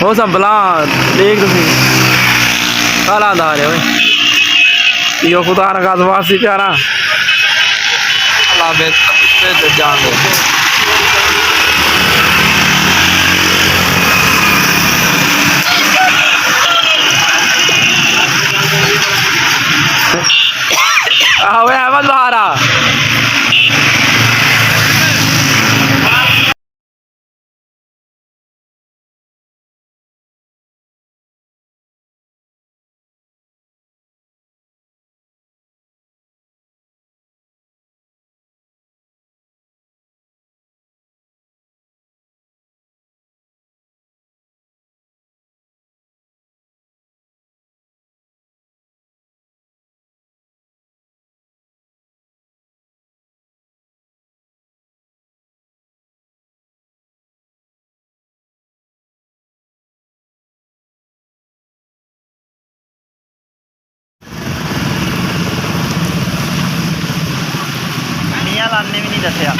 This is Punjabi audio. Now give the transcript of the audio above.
ਉਹ ਸੰਭਲਾ ਦੇਖ ਤੁਸੀਂ ਕਾਲਾ ਦਾ ਰਿਹਾ ਓਏ ਇਹੋ ਖੁਦਾ ਨਾ ਕਾਸ ਵਾਸੀ ਪਿਆਰਾ ਅੱਲਾ ਬੇ ਜਾਨ ਦੇ ਆਵੇ ਅਹਿਮਦ ਬਹਾਰਾ ਲਾਣੇ ਵੀ ਨਹੀਂ ਦੱਸਿਆ